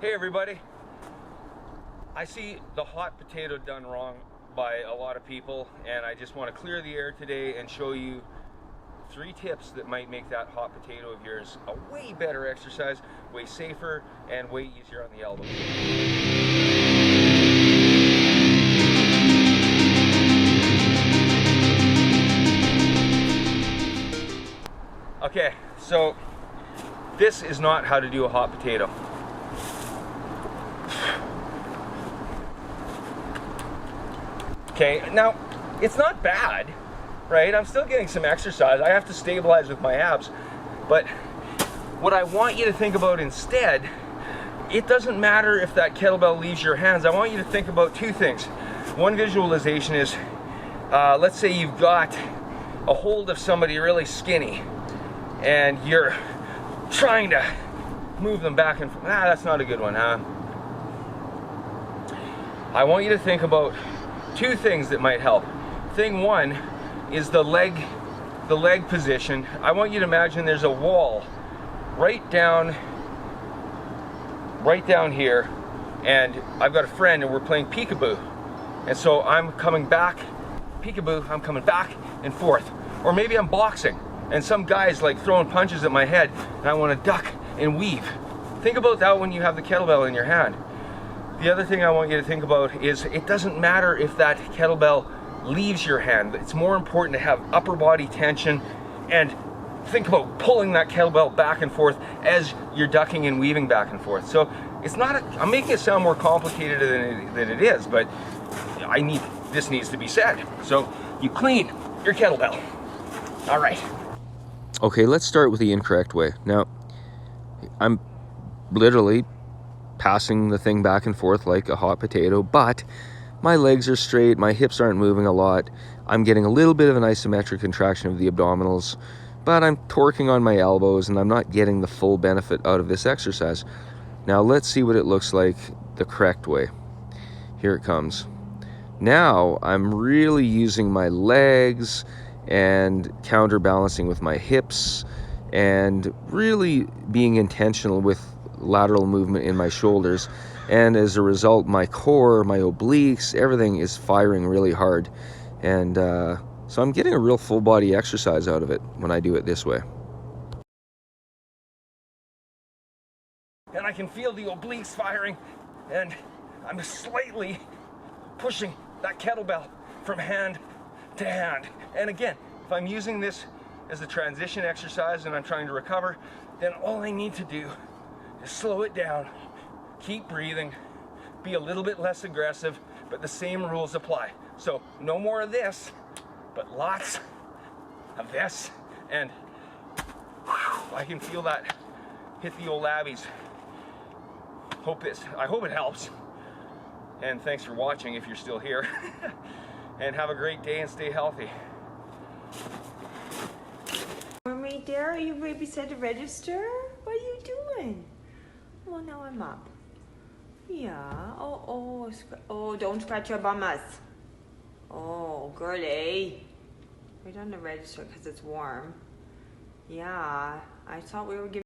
Hey everybody, I see the hot potato done wrong by a lot of people, and I just want to clear the air today and show you 3 tips that might make that hot potato of yours a way better exercise, way safer, and way easier on the elbow. Okay, so this is not how to do a hot potato. Okay, now it's not bad, right? I'm still getting some exercise. I have to stabilize with my abs, but what I want you to think about instead, it doesn't matter if that kettlebell leaves your hands. I want you to think about 2 things. One visualization is, let's say you've got a hold of somebody really skinny and you're trying to move them back and forth. That's not a good one, huh? I want you to think about 2 things that might help. Thing 1 is the leg position. I want you to imagine there's a wall right down here, and I've got a friend and we're playing peekaboo. And so I'm coming back, peekaboo, I'm coming back and forth. Or maybe I'm boxing and some guy's like throwing punches at my head and I want to duck and weave. Think about that when you have the kettlebell in your hand. The other thing I want you to think about is it doesn't matter if that kettlebell leaves your hand. It's more important to have upper body tension and think about pulling that kettlebell back and forth as you're ducking and weaving back and forth. So it's not I'm making it sound more complicated than it is, but this needs to be said. So you clean your kettlebell. All right. Okay, let's start with the incorrect way. Now, I'm literally passing the thing back and forth like a hot potato, but my legs are straight, my hips aren't moving a lot. I'm getting a little bit of an isometric contraction of the abdominals, but I'm torquing on my elbows and I'm not getting the full benefit out of this exercise. Now let's see what it looks like the correct way. Here it comes. Now I'm really using my legs and counterbalancing with my hips and really being intentional with lateral movement in my shoulders, and as a result my core, my obliques, everything is firing really hard, and so I'm getting a real full body exercise out of it when I do it this way. And I can feel the obliques firing, and I'm slightly pushing that kettlebell from hand to hand. And again, if I'm using this as a transition exercise and I'm trying to recover, then all I need to do is slow it down, keep breathing, be a little bit less aggressive, but the same rules apply. So no more of this, but lots of this, and whew, I can feel that hit the old labbies. I hope it helps. And thanks for watching if you're still here. And have a great day and stay healthy. Right there, are you right beside the register? What are you doing? Well, now I'm up. Yeah. Oh, don't scratch your bummas. Oh, girly. Right on the register because it's warm. Yeah, I thought we were giving